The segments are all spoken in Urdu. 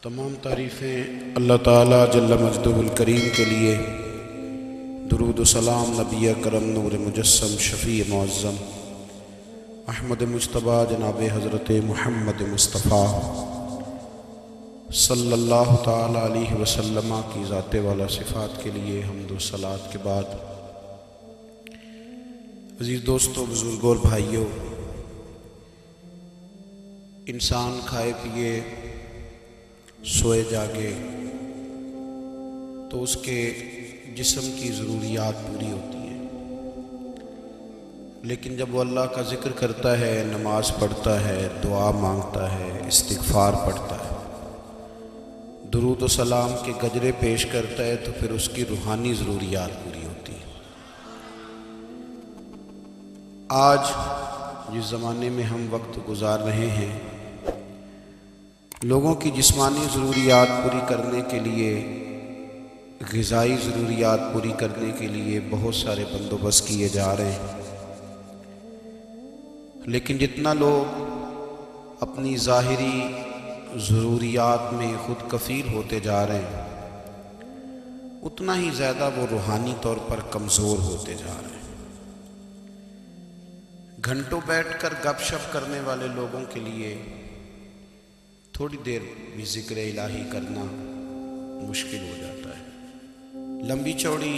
تمام تعریفیں اللہ تعالیٰ جل مجدہ الکریم کے لیے، درود و سلام نبی کرم نور مجسم شفیع معظم احمد مجتبیٰ جناب حضرت محمد مصطفیٰ صلی اللہ تعالیٰ علیہ وسلم کی ذات والا صفات کے لیے حمد و صلات کے بعد، عزیز دوستوں، بزرگوں اور بھائیوں، انسان کھائے پیے سوئے جاگے تو اس کے جسم کی ضروریات پوری ہوتی ہیں، لیکن جب وہ اللہ کا ذکر کرتا ہے، نماز پڑھتا ہے، دعا مانگتا ہے، استغفار پڑھتا ہے، درود و سلام کے گجرے پیش کرتا ہے، تو پھر اس کی روحانی ضروریات پوری ہوتی ہیں۔ آج جس زمانے میں ہم وقت گزار رہے ہیں، لوگوں کی جسمانی ضروریات پوری کرنے کے لیے، غذائی ضروریات پوری کرنے کے لیے بہت سارے بندوبست کیے جا رہے ہیں، لیکن جتنا لوگ اپنی ظاہری ضروریات میں خود کفیل ہوتے جا رہے ہیں، اتنا ہی زیادہ وہ روحانی طور پر کمزور ہوتے جا رہے ہیں۔ گھنٹوں بیٹھ کر گپ شپ کرنے والے لوگوں کے لیے تھوڑی دیر بھی ذکر الہی کرنا مشکل ہو جاتا ہے۔ لمبی چوڑی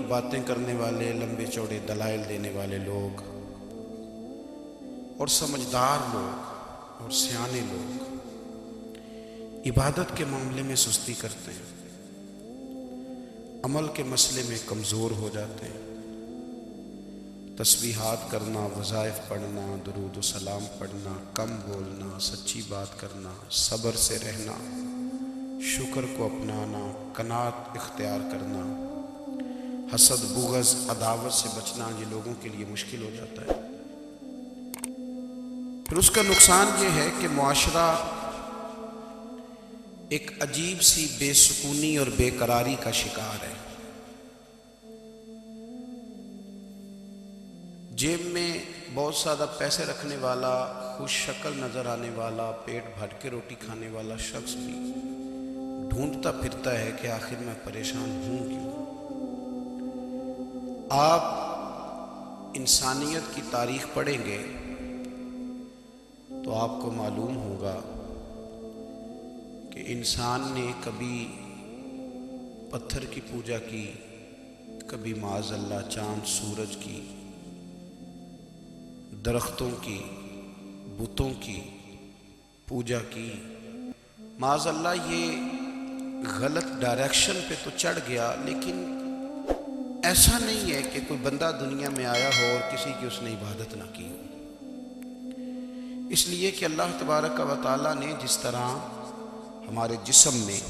باتیں کرنے والے، لمبے چوڑے دلائل دینے والے لوگ اور سمجھدار لوگ اور سیانے لوگ عبادت کے معاملے میں سستی کرتے ہیں، عمل کے مسئلے میں کمزور ہو جاتے ہیں۔ تسبیحات کرنا، وظائف پڑھنا، درود و سلام پڑھنا، کم بولنا، سچی بات کرنا، صبر سے رہنا، شکر کو اپنانا، قناعت اختیار کرنا، حسد، بغض، عداوت سے بچنا، یہ لوگوں کے لیے مشکل ہو جاتا ہے۔ پھر اس کا نقصان یہ ہے کہ معاشرہ ایک عجیب سی بے سکونی اور بے قراری کا شکار ہے۔ جیب میں بہت زیادہ پیسے رکھنے والا، خوش شکل نظر آنے والا، پیٹ بھر کے روٹی کھانے والا شخص بھی ڈھونڈتا پھرتا ہے کہ آخر میں پریشان ہوں کیوں۔ آپ انسانیت کی تاریخ پڑھیں گے تو آپ کو معلوم ہوگا کہ انسان نے کبھی پتھر کی پوجا کی، کبھی معاذ اللہ چاند سورج کی، درختوں کی، بتوں کی پوجا کی۔ معاذ اللہ یہ غلط ڈائریکشن پہ تو چڑھ گیا، لیکن ایسا نہیں ہے کہ کوئی بندہ دنیا میں آیا ہو اور کسی کی اس نے عبادت نہ کی ہو۔ اس لیے کہ اللہ تبارک و تعالیٰ نے جس طرح ہمارے جسم میں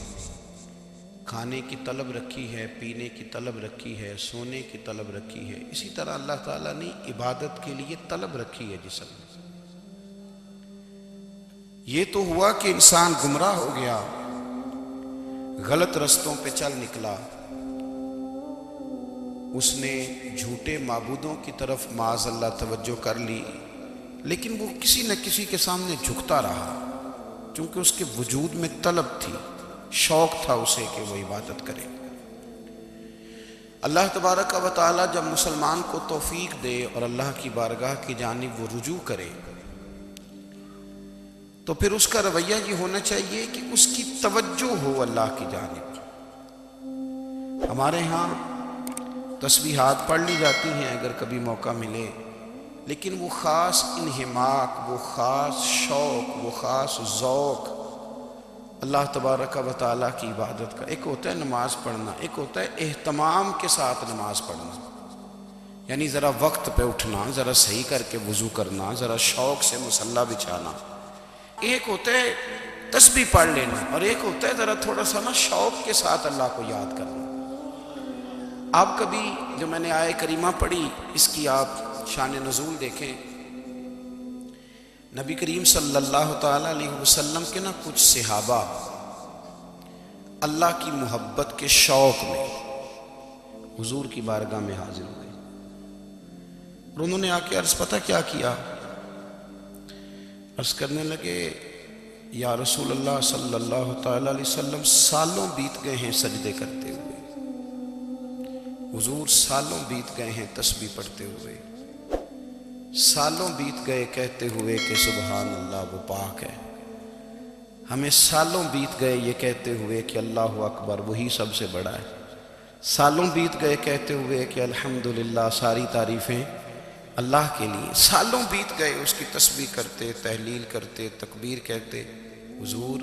کھانے کی طلب رکھی ہے، پینے کی طلب رکھی ہے، سونے کی طلب رکھی ہے، اسی طرح اللہ تعالیٰ نے عبادت کے لیے طلب رکھی ہے جسم میں۔ یہ تو ہوا کہ انسان گمراہ ہو گیا، غلط رستوں پہ چل نکلا، اس نے جھوٹے معبودوں کی طرف معاذ اللہ توجہ کر لی، لیکن وہ کسی نہ کسی کے سامنے جھکتا رہا، چونکہ اس کے وجود میں طلب تھی، شوق تھا اسے کہ وہ عبادت کرے۔ اللہ تبارک و تعالی جب مسلمان کو توفیق دے اور اللہ کی بارگاہ کی جانب وہ رجوع کرے، تو پھر اس کا رویہ یہ ہونا چاہیے کہ اس کی توجہ ہو اللہ کی جانب۔ ہمارے ہاں تسبیحات پڑھ لی جاتی ہیں اگر کبھی موقع ملے، لیکن وہ خاص انہماک، وہ خاص شوق، وہ خاص ذوق اللہ تبارک و تعالیٰ کی عبادت کا، ایک ہوتا ہے نماز پڑھنا، ایک ہوتا ہے اہتمام کے ساتھ نماز پڑھنا، یعنی ذرا وقت پہ اٹھنا، ذرا صحیح کر کے وضو کرنا، ذرا شوق سے مصلی بچھانا۔ ایک ہوتا ہے تسبیح پڑھ لینا، اور ایک ہوتا ہے ذرا تھوڑا سا نا شوق کے ساتھ اللہ کو یاد کرنا۔ آپ کبھی جو میں نے آیہ کریمہ پڑھی، اس کی آپ شان نزول دیکھیں، نبی کریم صلی اللہ تعالیٰ علیہ وسلم کے نا کچھ صحابہ اللہ کی محبت کے شوق میں حضور کی بارگاہ میں حاضر ہوئے، اور انہوں نے آ کے عرض پتہ کیا کیا؟ عرض کرنے لگے، یا رسول اللہ صلی اللہ تعالی علیہ وسلم سالوں بیت گئے ہیں سجدے کرتے ہوئے، حضور سالوں بیت گئے ہیں تسبیح پڑھتے ہوئے، سالوں بیت گئے کہتے ہوئے کہ سبحان اللہ وہ پاک ہے، ہمیں سالوں بیت گئے یہ کہتے ہوئے کہ اللہ اکبر وہی سب سے بڑا ہے، سالوں بیت گئے کہتے ہوئے کہ الحمدللہ ساری تعریفیں اللہ کے لیے، سالوں بیت گئے اس کی تسبیح کرتے، تحلیل کرتے، تکبیر کہتے۔ حضور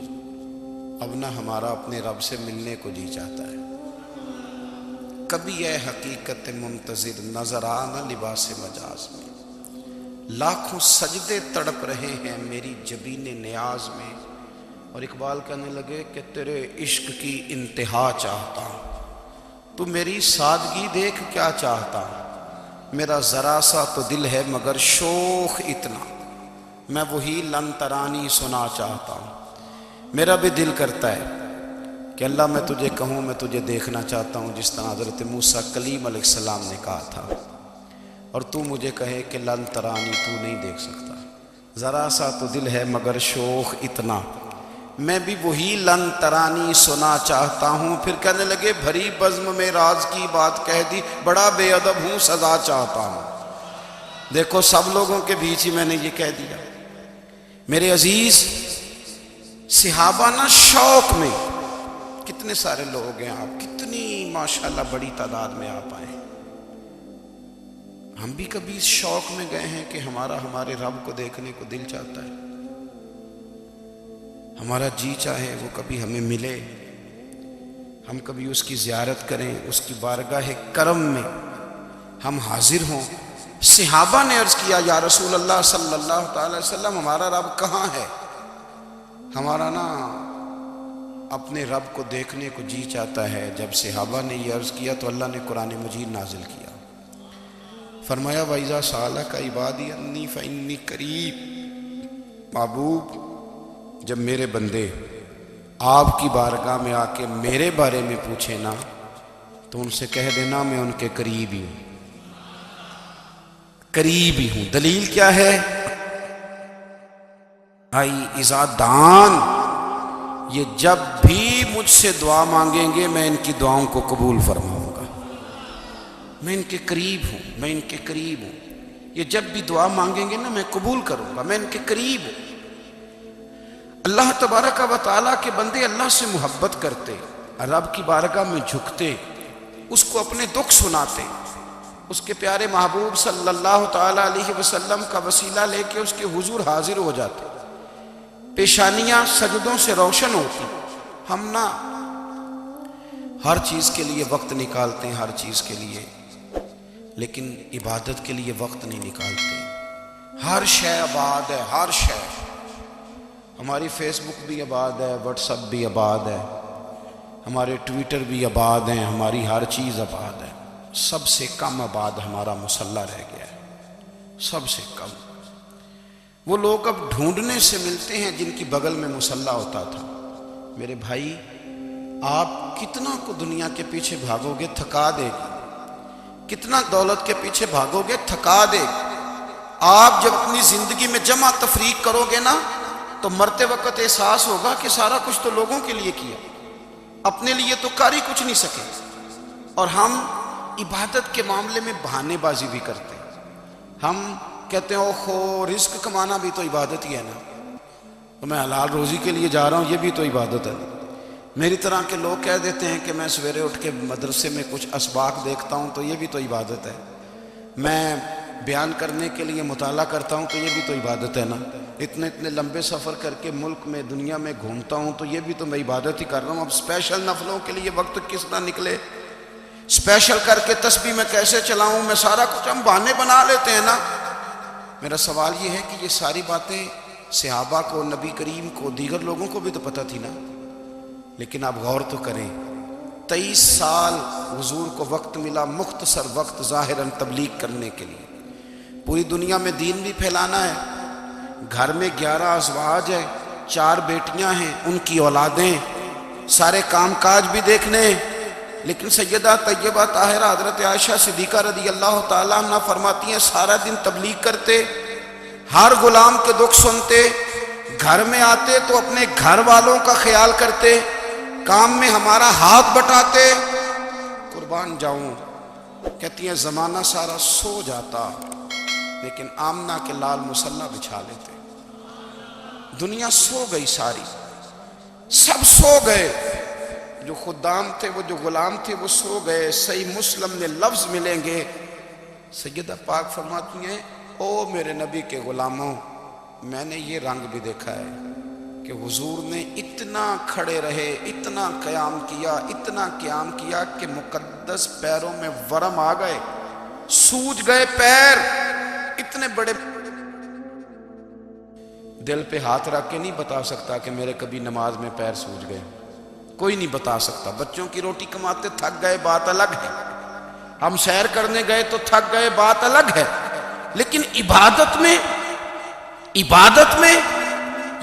اب نہ ہمارا اپنے رب سے ملنے کو جی چاہتا ہے، کبھی اے حقیقت منتظر نظر آنا لباس مجاز میں، لاکھوں سجدے تڑپ رہے ہیں میری جبین نیاز میں، اور اقبال کہنے لگے کہ تیرے عشق کی انتہا چاہتا ہوں، تو میری سادگی دیکھ کیا چاہتا، میرا ذرا سا تو دل ہے مگر شوخ اتنا، میں وہی لن ترانی سنا چاہتا ہوں۔ میرا بھی دل کرتا ہے کہ اللہ میں تجھے کہوں میں تجھے دیکھنا چاہتا ہوں جس طرح حضرت موسیٰ کلیم علیہ السلام نے کہا تھا، اور تو مجھے کہے کہ لن ترانی تو نہیں دیکھ سکتا، ذرا سا تو دل ہے مگر شوخ اتنا، میں بھی وہی لن ترانی سنا چاہتا ہوں۔ پھر کہنے لگے بھری بزم میں راز کی بات کہہ دی، بڑا بے ادب ہوں سزا چاہتا ہوں۔ دیکھو سب لوگوں کے بیچ ہی میں نے یہ کہہ دیا۔ میرے عزیز صحابہ نا شوق میں، کتنے سارے لوگ ہیں آپ، کتنی ماشاءاللہ بڑی تعداد میں آپ آئے، ہم بھی کبھی اس شوق میں گئے ہیں کہ ہمارے رب کو دیکھنے کو دل چاہتا ہے، ہمارا جی چاہے وہ کبھی ہمیں ملے، ہم کبھی اس کی زیارت کریں، اس کی بارگاہ کرم میں ہم حاضر ہوں۔ صحابہ نے عرض کیا یا رسول اللہ صلی اللہ تعالی وسلم ہمارا رب کہاں ہے؟ ہمارا نا اپنے رب کو دیکھنے کو جی چاہتا ہے۔ جب صحابہ نے یہ عرض کیا تو اللہ نے قرآن مجید نازل کیا، فرمایا وَإِذَا سَأَلَكَ عِبَادِي عَنِّي فَإِنِّي قَرِيبٌ، محبوب جب میرے بندے آپ کی بارگاہ میں آ کے میرے بارے میں پوچھے نا تو ان سے کہہ دینا میں ان کے قریب ہی ہوں، قریب ہی ہوں۔ دلیل کیا ہے؟ بھائی اذا دان، یہ جب بھی مجھ سے دعا مانگیں گے میں ان کی دعاؤں کو قبول فرماؤں گا، میں ان کے قریب ہوں، میں ان کے قریب ہوں، یہ جب بھی دعا مانگیں گے نا میں قبول کروں گا، میں ان کے قریب ہوں۔ اللہ تبارک و تعالیٰ کے بندے اللہ سے محبت کرتے، رب کی بارگاہ میں جھکتے، اس کو اپنے دکھ سناتے، اس کے پیارے محبوب صلی اللہ تعالیٰ علیہ وسلم کا وسیلہ لے کے اس کے حضور حاضر ہو جاتے، پیشانیاں سجدوں سے روشن ہوتی۔ ہم نا ہر چیز کے لیے وقت نکالتے ہیں، ہر چیز کے لیے، لیکن عبادت کے لیے وقت نہیں نکالتے۔ ہر شے آباد ہے، ہر شے، ہماری فیس بک بھی آباد ہے، واٹس ایپ بھی آباد ہے، ہمارے ٹویٹر بھی آباد ہیں، ہماری ہر چیز آباد ہے، سب سے کم آباد ہمارا مصلی رہ گیا ہے، سب سے کم۔ وہ لوگ اب ڈھونڈنے سے ملتے ہیں جن کی بغل میں مصلی ہوتا تھا۔ میرے بھائی آپ کتنا کو دنیا کے پیچھے بھاگو گے تھکا دے گی، کتنا دولت کے پیچھے بھاگو گے تھکا دے گی۔ آپ جب اپنی زندگی میں جمع تفریق کرو گے نا تو مرتے وقت احساس ہوگا کہ سارا کچھ تو لوگوں کے لیے کیا، اپنے لیے تو کر ہی کچھ نہیں سکے۔ اور ہم عبادت کے معاملے میں بہانے بازی بھی کرتے ہیں، ہم کہتے ہیں اوہو رزق کمانا بھی تو عبادت ہی ہے نا، تو میں حلال روزی کے لیے جا رہا ہوں یہ بھی تو عبادت ہے۔ میری طرح کے لوگ کہہ دیتے ہیں کہ میں سویرے اٹھ کے مدرسے میں کچھ اسباق دیکھتا ہوں تو یہ بھی تو عبادت ہے، میں بیان کرنے کے لیے مطالعہ کرتا ہوں تو یہ بھی تو عبادت ہے نا، اتنے لمبے سفر کر کے ملک میں دنیا میں گھومتا ہوں تو یہ بھی تو میں عبادت ہی کر رہا ہوں۔ اب اسپیشل نفلوں کے لیے وقت کس طرح نکلے، اسپیشل کر کے تسبیح میں کیسے چلاؤں، میں سارا کچھ ہم بہانے بنا لیتے ہیں نا۔ میرا سوال یہ ہے کہ یہ ساری باتیں صحابہ کو، نبی کریم کو، دیگر لوگوں کو بھی تو پتہ تھی نا، لیکن آپ غور تو کریں 23 سال حضور کو وقت ملا، مختصر وقت ظاہراً تبلیغ کرنے کے لیے، پوری دنیا میں دین بھی پھیلانا ہے، گھر میں 11 ازواج ہے، 4 بیٹیاں ہیں، ان کی اولادیں، سارے کام کاج بھی دیکھنے ہیں، لیکن سیدہ طیبہ طاہرہ حضرت عائشہ صدیقہ رضی اللہ تعالیٰ عنہ فرماتی ہیں سارا دن تبلیغ کرتے، ہر غلام کے دکھ سنتے، گھر میں آتے تو اپنے گھر والوں کا خیال کرتے، کام میں ہمارا ہاتھ بٹاتے۔ قربان جاؤں، کہتی ہیں زمانہ سارا سو جاتا لیکن آمنہ کے لال مصلی بچھا لیتے۔ دنیا سو گئی، ساری سب سو گئے، جو خدام تھے، وہ جو غلام تھے، وہ سو گئے۔ صحیح مسلم میں لفظ ملیں گے، سیدہ پاک فرماتی ہیں او میرے نبی کے غلاموں، میں نے یہ رنگ بھی دیکھا ہے کہ حضور نے اتنا کھڑے رہے، اتنا قیام کیا، اتنا قیام کیا کہ مقدس پیروں میں ورم آ گئے، سوج گئے پیر، اتنے بڑے۔ دل پہ ہاتھ رکھ کے نہیں بتا سکتا کہ میرے کبھی نماز میں پیر سوج گئے، کوئی نہیں بتا سکتا۔ بچوں کی روٹی کماتے تھک گئے، بات الگ ہے، ہم سیر کرنے گئے تو تھک گئے، بات الگ ہے، لیکن عبادت میں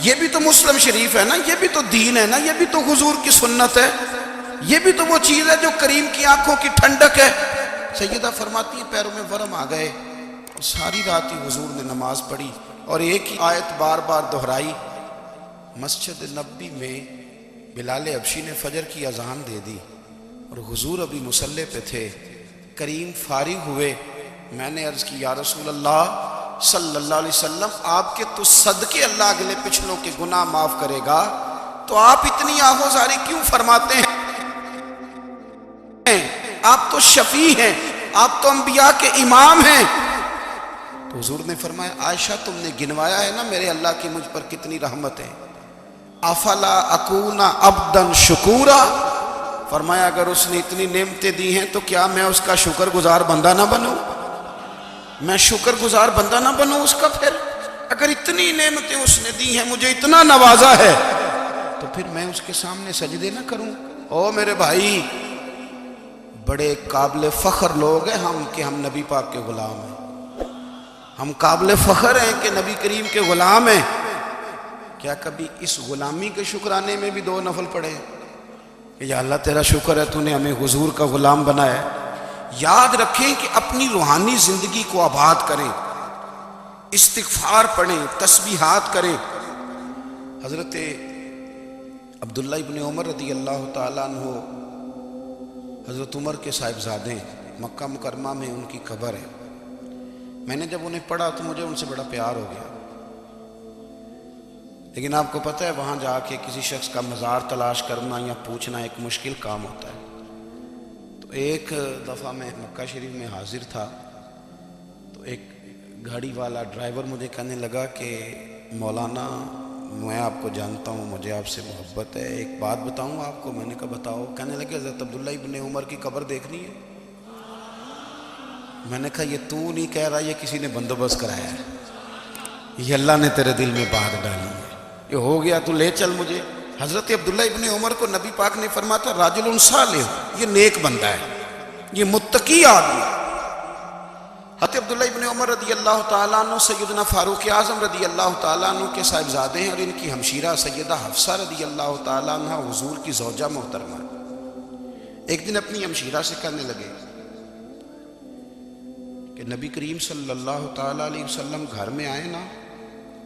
یہ بھی تو مسلم شریف ہے نا، یہ بھی تو دین ہے نا، یہ بھی تو حضور کی سنت ہے، یہ بھی تو وہ چیز ہے جو کریم کی آنکھوں کی ٹھنڈک ہے۔ سیدہ فرماتی ہیں پیروں میں ورم آ گئے، اور ساری رات ہی حضور نے نماز پڑھی اور ایک ہی آیت بار بار دہرائی۔ مسجد نبوی میں بلال حبشی نے فجر کی اذان دے دی اور حضور ابھی مصلی پہ تھے، کریم فارغ ہوئے۔ میں نے عرض کی یا رسول اللہ صلی اللہ علیہ وسلم، آپ کے تو صدقے اللہ اگلے پچھلوں کے گناہ معاف کرے گا، تو آپ اتنی آہوزاری کیوں فرماتے ہیں؟ آپ تو شفیع ہیں، آپ تو انبیاء کے امام ہیں۔ تو حضور نے فرمایا عائشہ تم نے گنوایا ہے نا میرے اللہ کی مجھ پر کتنی رحمت ہے، افلا اکون عبدا شکورا، فرمایا اگر اس نے اتنی نعمتیں دی ہیں تو کیا میں اس کا شکر گزار بندہ نہ بنوں؟ میں شکر گزار بندہ نہ بنوں اس کا؟ پھر اگر اتنی نعمتیں اس نے دی ہیں، مجھے اتنا نوازا ہے، تو پھر میں اس کے سامنے سجدے نہ کروں؟ او میرے بھائی، بڑے قابل فخر لوگ ہیں ہم کہ ہم نبی پاک کے غلام ہیں، ہم قابل فخر ہیں کہ نبی کریم کے غلام ہیں۔ کیا کبھی اس غلامی کے شکرانے میں بھی 2 نفل پڑھے کہ یا اللہ تیرا شکر ہے تو نے ہمیں حضور کا غلام بنایا ہے؟ یاد رکھیں کہ اپنی روحانی زندگی کو آباد کریں، استغفار پڑھیں، تسبیحات کریں۔ حضرت عبداللہ ابن عمر رضی اللہ تعالیٰ عنہ حضرت عمر کے صاحبزادے ہیں، مکہ مکرمہ میں ان کی قبر ہے۔ میں نے جب انہیں پڑھا تو مجھے ان سے بڑا پیار ہو گیا، لیکن آپ کو پتہ ہے وہاں جا کے کسی شخص کا مزار تلاش کرنا یا پوچھنا ایک مشکل کام ہوتا ہے۔ تو ایک دفعہ میں مکہ شریف میں حاضر تھا، تو ایک گاڑی والا ڈرائیور مجھے کہنے لگا کہ مولانا میں آپ کو جانتا ہوں، مجھے آپ سے محبت ہے، ایک بات بتاؤں آپ کو؟ میں نے کہا بتاؤ۔ کہنے لگے حضرت عبداللہ ابن عمر کی قبر دیکھنی ہے۔ میں نے کہا یہ تو نہیں کہہ رہا، یہ کسی نے بندوبست کرایا ہے، یہ اللہ نے تیرے دل میں بات ڈالی ہے، یہ ہو گیا تو لے چل مجھے۔ حضرت عبداللہ ابن عمر کو نبی پاک نے فرمایا راجل صالح، یہ نیک بندہ ہے، یہ متقی آدمی ہے۔ حضرت عبداللہ ابن عمر رضی اللہ تعالیٰ عنہ سیدنا فاروق اعظم رضی اللہ تعالیٰ عنہ کے صاحبزادے ہیں، اور ان کی ہمشیرہ سیدہ حفصہ رضی اللہ تعالیٰ عنہ حضور کی زوجہ محترمہ۔ ایک دن اپنی ہمشیرہ سے کہنے لگے کہ نبی کریم صلی اللہ تعالیٰ علیہ وسلم گھر میں آئے نا،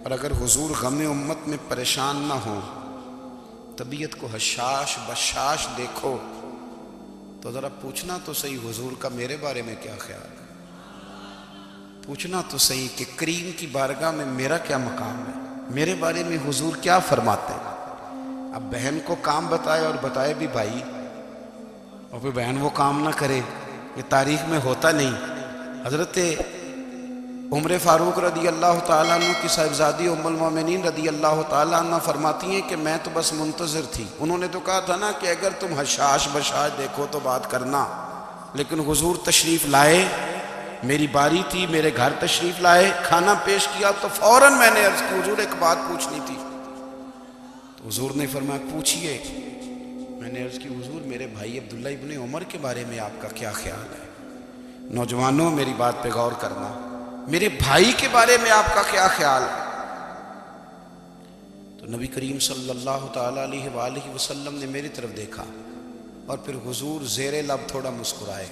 اور اگر حضور غم امت میں پریشان نہ ہوں، طبیعت کو حشاش بشاش دیکھو، تو ذرا پوچھنا تو صحیح حضور کا میرے بارے میں کیا خیال ہے، پوچھنا تو صحیح کہ کریم کی بارگاہ میں میرا کیا مقام ہے، میرے بارے میں حضور کیا فرماتے ہیں۔ اب بہن کو کام بتائے اور بتائے بھی بھائی، اور پھر بہن وہ کام نہ کرے، یہ تاریخ میں ہوتا نہیں۔ حضرت عمر فاروق رضی اللہ تعالیٰ عنہ کی صاحبزادی ام المومنین رضی اللہ تعالیٰ عنہ فرماتی ہیں کہ میں تو بس منتظر تھی، انہوں نے تو کہا تھا نا کہ اگر تم حشاش بشاش دیکھو تو بات کرنا، لیکن حضور تشریف لائے، میری باری تھی، میرے گھر تشریف لائے، کھانا پیش کیا تو فوراً میں نے عرض کی حضور ایک بات پوچھنی تھی۔ تو حضور نے فرمایا پوچھئے۔ میں نے عرض کی حضور میرے بھائی عبداللہ ابن عمر کے بارے میں آپ کا کیا خیال ہے؟ نوجوانوں میری بات پہ غور کرنا، میرے بھائی کے بارے میں آپ کا کیا خیال ہے؟ تو نبی کریم صلی اللہ تعالیٰ علیہ وآلہ وسلم نے میری طرف دیکھا، اور پھر حضور زیر لب تھوڑا مسکرائے،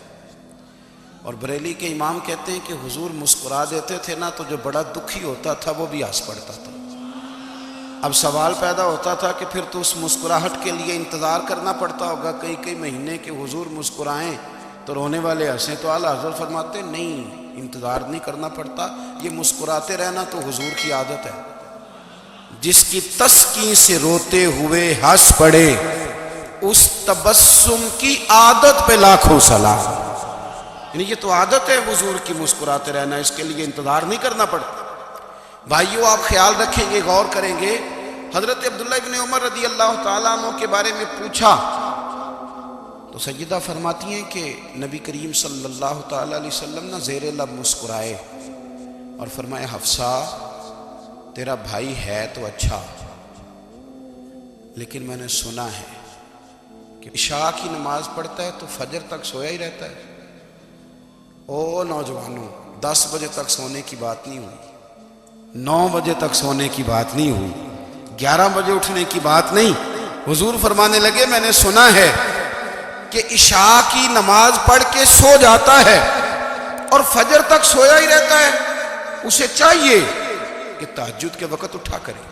اور بریلی کے امام کہتے ہیں کہ حضور مسکرا دیتے تھے نا تو جو بڑا دکھی ہوتا تھا وہ بھی ہنس پڑتا تھا۔ اب سوال پیدا ہوتا تھا کہ پھر تو اس مسکراہٹ کے لیے انتظار کرنا پڑتا ہوگا کئی کئی مہینے کہ حضور مسکرائیں تو رونے والے ہنسیں، تو اعلیٰ حضرت فرماتے ہیں نہیں، انتظار نہیں کرنا پڑتا، یہ مسکراتے رہنا تو حضور کی عادت ہے۔ جس کی تسکین سے روتے ہوئے ہنس پڑے، اس تبسم کی عادت پہ لاکھوں سلام۔ یعنی یہ تو عادت ہے حضور کی مسکراتے رہنا، اس کے لیے انتظار نہیں کرنا پڑتا۔ بھائیو آپ خیال رکھیں گے، غور کریں گے، حضرت عبداللہ ابن عمر رضی اللہ تعالیٰ عنہ کے بارے میں پوچھا تو سیدہ فرماتی ہیں کہ نبی کریم صلی اللہ تعالیٰ علیہ وسلم نہ زیر لب مسکرائے اور فرمایا حفصہ تیرا بھائی ہے تو اچھا، لیکن میں نے سنا ہے کہ عشاء کی نماز پڑھتا ہے تو فجر تک سویا ہی رہتا ہے۔ او نوجوانوں، 10 بجے تک سونے کی بات نہیں ہوئی، 9 بجے تک سونے کی بات نہیں ہوئی، 11 بجے اٹھنے کی بات نہیں۔ حضور فرمانے لگے میں نے سنا ہے کہ عشاء کی نماز پڑھ کے سو جاتا ہے اور فجر تک سویا ہی رہتا ہے، اسے چاہیے کہ تہجد کے وقت اٹھا کرے،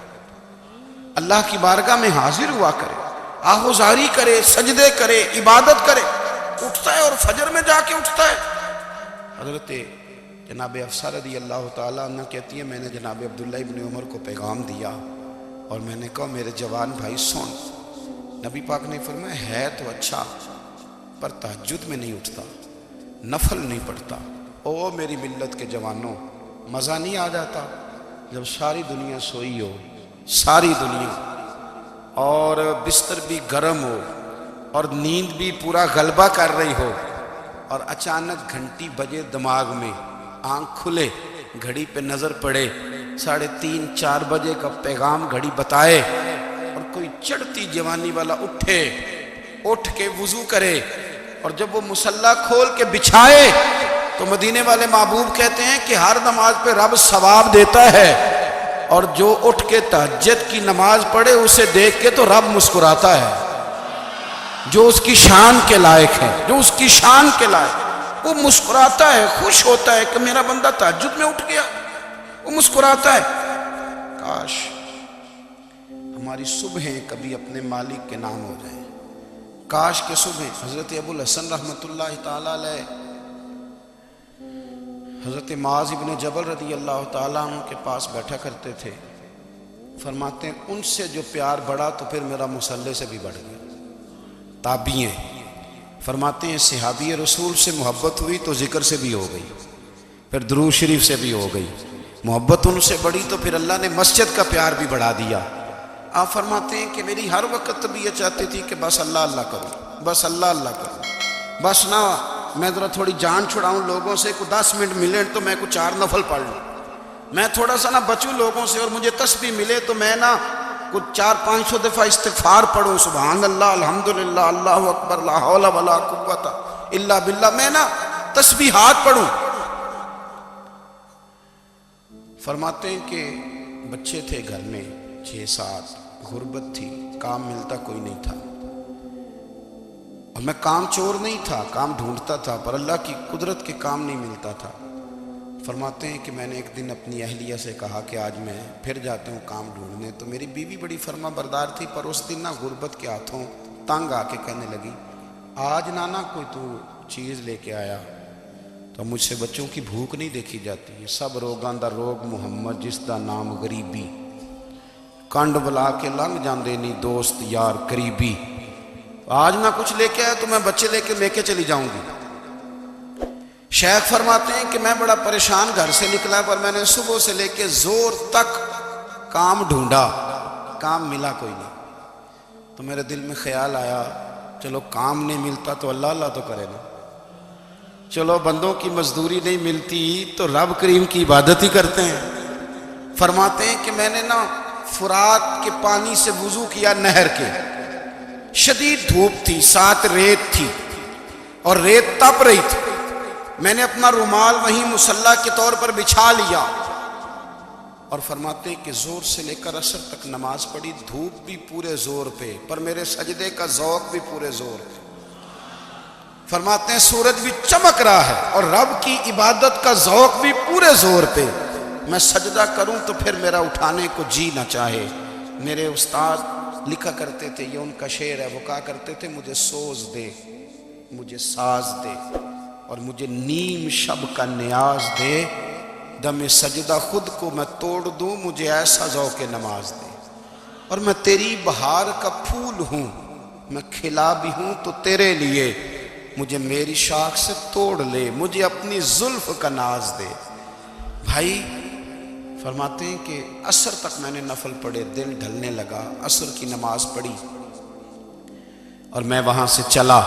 اللہ کی بارگاہ میں حاضر ہوا کرے، آہوزاری کرے، سجدے کرے، عبادت کرے، اٹھتا ہے اور فجر میں جا کے اٹھتا ہے۔ حضرت جناب حفصہ رضی اللہ تعالیٰ عنہ کہتی ہے میں نے جناب عبداللہ ابن عمر کو پیغام دیا اور میں نے کہا میرے جوان بھائی سن، نبی پاک نے فرمایا ہے تو اچھا پر تہجد میں نہیں اٹھتا، نفل نہیں پڑھتا۔ او میری ملت کے جوانوں، مزہ نہیں آ جاتا جب ساری دنیا سوئی ہو، ساری دنیا، اور بستر بھی گرم ہو اور نیند بھی پورا غلبہ کر رہی ہو، اور اچانک گھنٹی بجے دماغ میں، آنکھ کھلے، گھڑی پہ نظر پڑے، 3:30 4 بجے کا پیغام گھڑی بتائے، اور کوئی چڑھتی جوانی والا اٹھ کے وضو کرے، اور جب وہ مصلی کھول کے بچھائے تو مدینے والے محبوب کہتے ہیں کہ ہر نماز پہ رب ثواب دیتا ہے، اور جو اٹھ کے تہجد کی نماز پڑھے اسے دیکھ کے تو رب مسکراتا ہے، جو اس کی شان کے لائق ہے، جو اس کی شان کے لائق، وہ مسکراتا ہے، خوش ہوتا ہے کہ میرا بندہ تہجد میں اٹھ گیا، وہ مسکراتا ہے۔ کاش ہماری صبحیں کبھی اپنے مالک کے نام ہو جائیں، کاش کہ صبح حضرت ابو الحسن رحمۃ اللہ تعالیٰ علیہ حضرت معاذ ابن جبل رضی اللہ تعالیٰ عنہ کے پاس بیٹھا کرتے تھے، فرماتے ہیں ان سے جو پیار بڑھا تو پھر میرا مصلی سے بھی بڑھ گیا۔ تابعی ہیں، فرماتے ہیں صحابی رسول سے محبت ہوئی تو ذکر سے بھی ہو گئی، پھر درود شریف سے بھی ہو گئی، محبت ان سے بڑھی تو پھر اللہ نے مسجد کا پیار بھی بڑھا دیا۔ آپ فرماتے ہیں کہ میری ہر وقت طبیعت چاہتی تھی کہ بس اللہ اللہ کروں، بس اللہ اللہ کروں، بس نہ میں ذرا تھوڑی جان چھڑاؤں لوگوں سے، کوئی 10 منٹ ملے تو میں کوئی 4 نفل پڑھ لوں، میں تھوڑا سا نہ بچوں لوگوں سے، اور مجھے تسبیح ملے تو میں نہ کچھ 400-500 دفعہ استغفار پڑھوں، سبحان اللہ، الحمدللہ، اللہ اکبر، لا حول ولا قوت الا باللہ، میں نہ تسبیحات پڑھوں۔ فرماتے ہیں کہ بچے تھے گھر میں 6-7، غربت تھی، کام ملتا کوئی نہیں تھا، اور میں کام چور نہیں تھا، کام ڈھونڈتا تھا، پر اللہ کی قدرت کے کام نہیں ملتا تھا۔ فرماتے ہیں کہ میں نے ایک دن اپنی اہلیہ سے کہا کہ آج میں پھر جاتا ہوں کام ڈھونڈنے، تو میری بیوی بڑی فرما بردار تھی، پر اس دن نہ غربت کے ہاتھوں تنگ آ کے کہنے لگی آج نانا کوئی تو چیز لے کے آیا، تو مجھ سے بچوں کی بھوک نہیں دیکھی جاتی، سب روگاں دا روگ محمد جس دا نام غریبی، کنڈ بلا کے لنگ جاندے نہیں دوست یار قریبی، آج نہ کچھ لے کے آیا تو میں بچے لے کے چلی جاؤں گی۔ شیخ فرماتے ہیں کہ میں بڑا پریشان گھر سے نکلا، پر میں نے صبح سے لے کے زور تک کام ڈھونڈا، کام ملا کوئی نہیں، تو میرے دل میں خیال آیا چلو کام نہیں ملتا تو اللہ اللہ تو کرے نا، چلو بندوں کی مزدوری نہیں ملتی تو رب کریم کی عبادت ہی کرتے ہیں۔ فرماتے ہیں کہ میں نے نا فرات کے پانی سے وضو کیا، نہر کے، شدید دھوپ تھی، ساتھ ریت تھی اور ریت تپ رہی تھی، میں نے اپنا رومال وہیں مصلی کے طور پر بچھا لیا، اور فرماتے ہیں کہ زور سے لے کر عصر تک نماز پڑھی، دھوپ بھی پورے زور پہ، پر میرے سجدے کا ذوق بھی پورے زور پہ۔ فرماتے ہیں سورج بھی چمک رہا ہے اور رب کی عبادت کا ذوق بھی پورے زور پہ، میں سجدہ کروں تو پھر میرا اٹھانے کو جی نہ چاہے، میرے استاد لکھا کرتے تھے، یہ ان کا شعر ہے، وہ کہا کرتے تھے مجھے سوز دے، مجھے ساز دے، اور مجھے نیم شب کا نیاز دے، دم سجدہ خود کو میں توڑ دوں، مجھے ایسا ذوق نماز دے۔ اور میں تیری بہار کا پھول ہوں، میں کھلا بھی ہوں تو تیرے لیے، مجھے میری شاخ سے توڑ لے، مجھے اپنی زلف کا ناز دے۔ بھائی فرماتے ہیں کہ عصر تک میں نے نفل پڑھے، دل ڈھلنے لگا، عصر کی نماز پڑھی اور میں وہاں سے چلا۔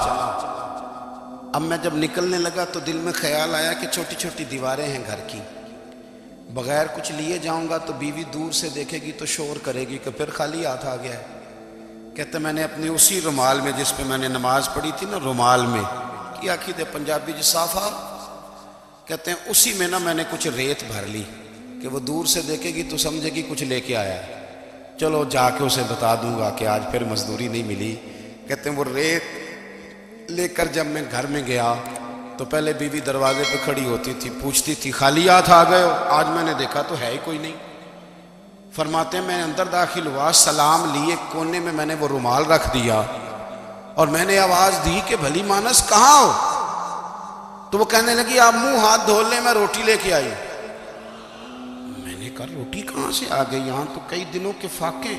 اب میں جب نکلنے لگا تو دل میں خیال آیا کہ چھوٹی چھوٹی دیواریں ہیں گھر کی، بغیر کچھ لیے جاؤں گا تو بیوی دور سے دیکھے گی تو شور کرے گی کہ پھر خالی ہاتھ آ گیا ہے۔ کہتے میں نے اپنی اسی رومال میں جس پہ میں نے نماز پڑھی تھی نا، رومال میں کی آخی دے پنجابی جسافہ، کہتے ہیں اسی میں نا میں نے کچھ ریت بھر لی کہ وہ دور سے دیکھے گی تو سمجھے گی کچھ لے کے آیا ہے، چلو جا کے اسے بتا دوں گا کہ آج پھر مزدوری نہیں ملی۔ کہتے ہیں وہ ریت لے کر جب میں گھر میں گیا تو پہلے بیوی دروازے پہ کھڑی ہوتی تھی، پوچھتی تھی خالی ہاتھ آ گئے ہو؟ آج میں نے دیکھا تو ہے ہی کوئی نہیں۔ فرماتے ہیں میں اندر داخل ہوا، سلام لیے، کونے میں میں نے وہ رومال رکھ دیا اور میں نے آواز دی کہ بھلی مانس کہاں ہو؟ تو وہ کہنے لگی آپ منہ ہاتھ دھو لیں، میں روٹی لے کے آئی۔ میں نے کہا روٹی کہاں سے آ گئی؟ یہاں تو کئی دنوں کے فاقے،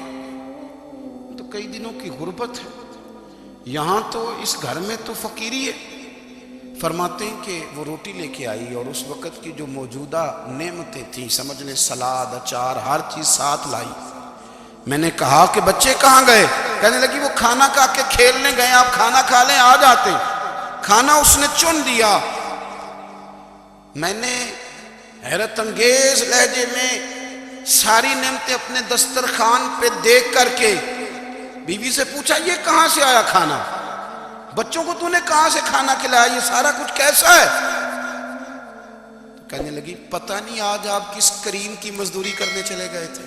تو کئی دنوں کی غربت ہے، یہاں تو اس گھر میں تو فقیری ہے۔ فرماتے ہیں کہ وہ روٹی لے کے آئی اور اس وقت کی جو موجودہ نعمتیں تھیں، سمجھ لیں سلاد، اچار، ہر چیز ساتھ لائی۔ میں نے کہا کہ بچے کہاں گئے؟ کہنے لگی وہ کھانا کھا کے کھیلنے گئے، آپ کھانا کھا لیں آ جاتے۔ کھانا اس نے چن دیا۔ میں نے حیرت انگیز لہجے میں ساری نعمتیں اپنے دسترخوان پہ دیکھ کر کے بیوی سے پوچھا یہ کہاں سے آیا کھانا؟ بچوں کو تو نے کہاں سے کھانا کھلایا؟ یہ سارا کچھ کیسا ہے؟ کہنے لگی پتہ نہیں آج آپ کس کریم کی مزدوری کرنے چلے گئے تھے،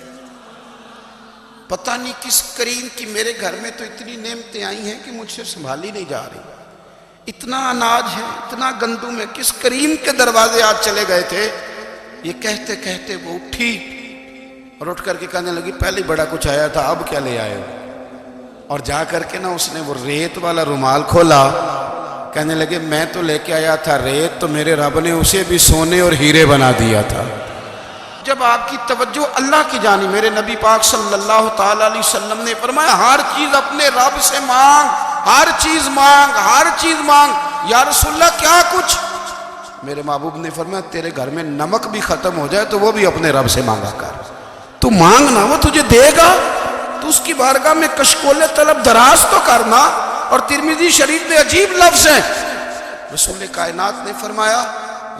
پتہ نہیں کس کریم کی، میرے گھر میں تو اتنی نعمتیں آئی ہیں کہ مجھ سے سنبھالی نہیں جا رہی، اتنا اناج ہے، اتنا گندم ہے، کس کریم کے دروازے آج چلے گئے تھے؟ یہ کہتے کہتے وہ اٹھی اور اٹھ کر کے کہنے لگی پہلے بڑا کچھ آیا تھا، اب کیا لے آئے ہو؟ اور جا کر کے نا اس نے وہ ریت والا رومال کھولا، کہنے لگے میں تو لے کے آیا تھا ریت، تو میرے رب نے اسے بھی سونے اور ہیرے بنا دیا تھا۔ جب آپ کی توجہ اللہ کی جانب، میرے نبی پاک صلی اللہ تعالی علیہ وسلم نے فرمایا ہر چیز اپنے رب سے مانگ، ہر چیز مانگ، ہر چیز مانگ۔ یا رسول اللہ کیا کچھ؟ میرے محبوب نے فرمایا تیرے گھر میں نمک بھی ختم ہو جائے تو وہ بھی اپنے رب سے مانگا کر، تو مانگنا وہ تجھے دے گا، تو اس کی بارگاہ میں کشکول طلب دراز تو کرنا۔ اور ترمذی شریف میں عجیب لفظ ہے، رسول کائنات نے فرمایا،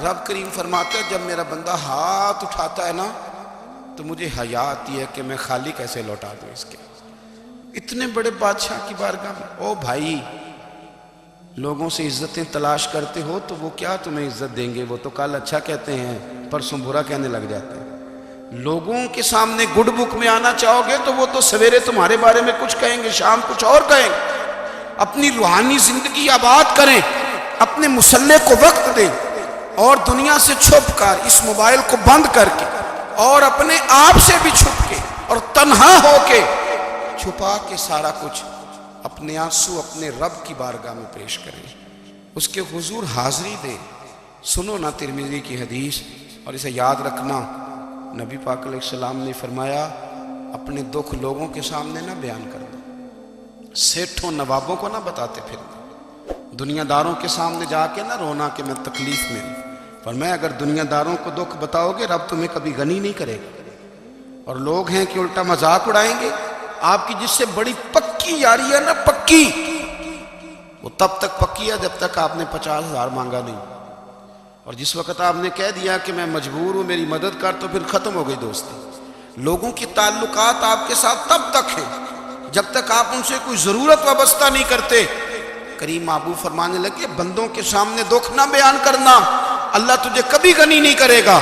رب کریم فرماتا ہے جب میرا بندہ ہاتھ اٹھاتا ہے نا تو مجھے حیا آتی ہے کہ میں خالی کیسے لوٹا دوں اس کے۔ اتنے بڑے بادشاہ کی بارگاہ میں، او بھائی لوگوں سے عزتیں تلاش کرتے ہو تو وہ کیا تمہیں عزت دیں گے؟ وہ تو کل اچھا کہتے ہیں پرسوں برا کہنے لگ جاتے ہیں۔ لوگوں کے سامنے گڈ بک میں آنا چاہو گے تو وہ تو سویرے تمہارے بارے میں کچھ کہیں گے، شام کچھ اور کہیں گے۔ اپنی روحانی زندگی آباد کریں، اپنے مسلح کو وقت دیں، اور دنیا سے چھپ کر اس موبائل کو بند کر کے اور اپنے آپ سے بھی چھپ کے اور تنہا ہو کے چھپا کے سارا کچھ اپنے آنسو اپنے رب کی بارگاہ میں پیش کریں، اس کے حضور حاضری دیں۔ سنو نا ترمذی کی حدیث، اور اسے یاد رکھنا، نبی پاک علیہ السلام نے فرمایا اپنے دکھ لوگوں کے سامنے نہ بیان کرنا، سیٹھوں نوابوں کو نہ بتاتے پھرنا، دنیا داروں کے سامنے جا کے نہ رونا کہ میں تکلیف میں ہوں۔ فرمایا اگر دنیا داروں کو دکھ بتاؤ گے رب تمہیں کبھی غنی نہیں کرے گا، اور لوگ ہیں کہ الٹا مذاق اڑائیں گے۔ آپ کی جس سے بڑی پکی یاری ہے نا، پکی، وہ تب تک پکی ہے جب تک آپ نے 50,000 مانگا نہیں، اور جس وقت آپ نے کہہ دیا کہ میں مجبور ہوں میری مدد کر تو پھر ختم ہو گئی دوستی۔ لوگوں کی تعلقات آپ کے ساتھ تب تک ہیں جب تک آپ ان سے کوئی ضرورت وابستہ نہیں کرتے۔ کریم محبوب فرمانے لگے بندوں کے سامنے دکھ نہ بیان کرنا، اللہ تجھے کبھی غنی نہیں کرے گا،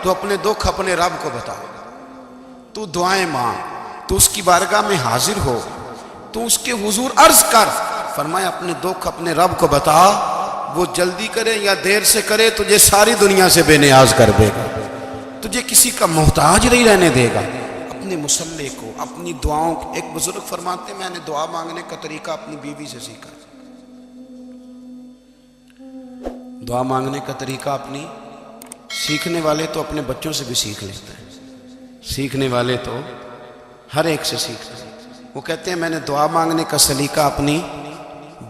تو اپنے دکھ اپنے رب کو بتا، تو دعائیں مانگ، تو اس کی بارگاہ میں حاضر ہو، تو اس کے حضور عرض کر۔ فرمایا اپنے دکھ اپنے رب کو بتا، وہ جلدی کرے یا دیر سے کرے تجھے ساری دنیا سے بے نیاز کر دے گا، تجھے کسی کا محتاج نہیں رہنے دے گا۔ اپنے مسلح کو، اپنی دعاؤں کو. ایک بزرگ فرماتے ہیں میں نے دعا مانگنے کا طریقہ اپنی بیوی سے سیکھا. دعا مانگنے کا طریقہ اپنی، سیکھنے والے تو اپنے بچوں سے بھی سیکھ لیتے ہیں، سیکھنے والے تو ہر ایک سے سیکھتے ہیں. وہ کہتے ہیں میں نے دعا مانگنے کا سلیقہ اپنی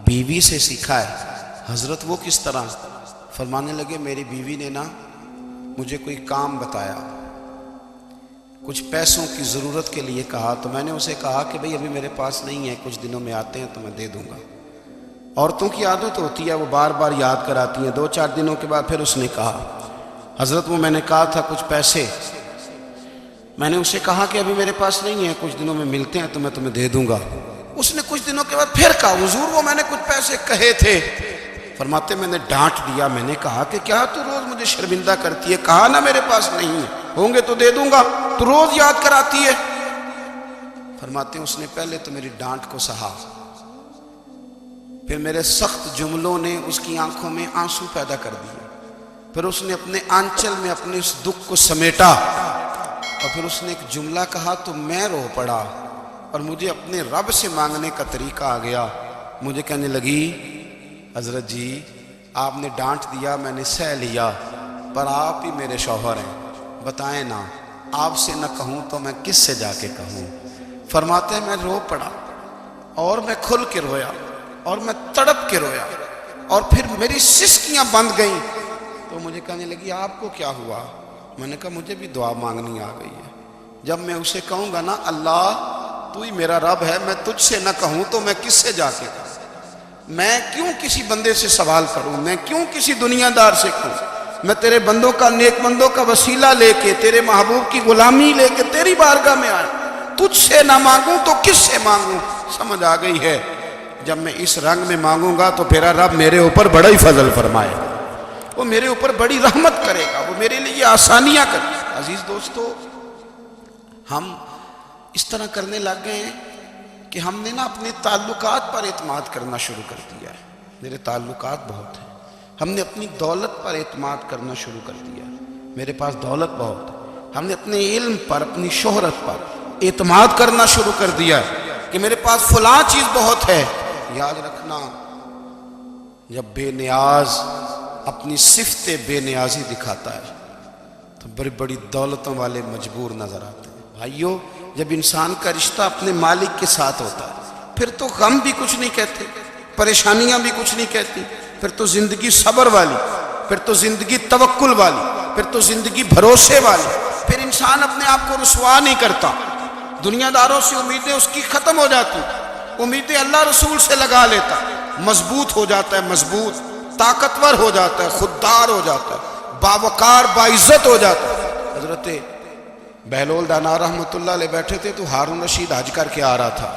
بیوی سے سیکھا ہے. حضرت وہ کس طرح؟ فرمانے لگے میری بیوی نے نا مجھے کوئی کام بتایا، کچھ پیسوں کی ضرورت کے لیے کہا، تو میں نے اسے کہا کہ بھئی ابھی میرے پاس نہیں ہے، کچھ دنوں میں آتے ہیں تو میں دے دوں گا. عورتوں کی عادت ہوتی ہے وہ بار بار یاد کراتی ہیں. 2-4 دنوں کے بعد پھر اس نے کہا حضرت وہ میں نے کہا تھا کچھ پیسے، میں نے اسے کہا کہ ابھی میرے پاس نہیں ہے، کچھ دنوں میں ملتے ہیں تو میں تمہیں دے دوں گا. اس نے کچھ دنوں کے بعد پھر کہا حضور وہ میں نے کچھ پیسے کہے تھے. فرماتے میں نے ڈانٹ دیا، میں نے کہا کہ کیا تو روز مجھے شرمندہ کرتی ہے، کہا نا میرے پاس نہیں ہے، ہوں گے تو دے دوں گا، تو روز یاد کراتی ہے. فرماتے ہیں اس نے پہلے تو میری ڈانٹ کو سہا، پھر میرے سخت جملوں نے اس کی آنکھوں میں آنسو پیدا کر دیے، پھر اس نے اپنے آنچل میں اپنے اس دکھ کو سمیٹا، اور پھر اس نے ایک جملہ کہا تو میں رو پڑا اور مجھے اپنے رب سے مانگنے کا طریقہ آ گیا. مجھے کہنے لگی حضرت جی آپ نے ڈانٹ دیا میں نے سہ لیا، پر آپ ہی میرے شوہر ہیں، بتائیں نا آپ سے نہ کہوں تو میں کس سے جا کے کہوں. فرماتے ہیں میں رو پڑا اور میں کھل کے رویا اور میں تڑپ کے رویا اور پھر میری سسکیاں بند گئیں. تو مجھے کہنے لگی آپ کو کیا ہوا؟ میں نے کہا مجھے بھی دعا مانگنی آ گئی ہے. جب میں اسے کہوں گا نا اللہ تو ہی میرا رب ہے، میں تجھ سے نہ کہوں تو میں کس سے جا کے کہوں؟ میں کیوں کسی بندے سے سوال کروں؟ میں کیوں کسی دنیا دار سے کہوں؟ میں تیرے بندوں کا، نیک بندوں کا وسیلہ لے کے، تیرے محبوب کی غلامی لے کے تیری بارگاہ میں آیا، تجھ سے نہ مانگوں تو کس سے مانگوں؟ سمجھ آ گئی ہے جب میں اس رنگ میں مانگوں گا تو میرا رب میرے اوپر بڑا ہی فضل فرمائے گا، وہ میرے اوپر بڑی رحمت کرے گا، وہ میرے لیے آسانیاں کرے گا. عزیز دوستو ہم اس طرح کرنے لگ گئے ہیں کہ ہم نے نا اپنے تعلقات پر اعتماد کرنا شروع کر دیا ہے. میرے تعلقات بہت ہیں. ہم نے اپنی دولت پر اعتماد کرنا شروع کر دیا ہے، میرے پاس دولت بہت ہے. ہم نے اپنے علم پر، اپنی شہرت پر اعتماد کرنا شروع کر دیا ہے کہ میرے پاس فلاں چیز بہت ہے. یاد رکھنا جب بے نیاز اپنی صفت بے نیازی دکھاتا ہے تو بڑی بڑی دولتوں والے مجبور نظر آتے ہیں. بھائیو جب انسان کا رشتہ اپنے مالک کے ساتھ ہوتا ہے پھر تو غم بھی کچھ نہیں کہتے، پریشانیاں بھی کچھ نہیں کہتی، پھر تو زندگی صبر والی، پھر تو زندگی توکل والی، پھر تو زندگی بھروسے والی. پھر انسان اپنے آپ کو رسوا نہیں کرتا، دنیا داروں سے امیدیں اس کی ختم ہو جاتی، امیدیں اللہ رسول سے لگا لیتا، مضبوط ہو جاتا ہے، مضبوط، طاقتور ہو جاتا ہے، خوددار ہو جاتا ہے، باوقار باعزت ہو جاتا ہے. حضرت بہلول دانا رحمۃ اللہ علیہ بیٹھے تھے تو ہارون رشید حج کر کے آ رہا تھا،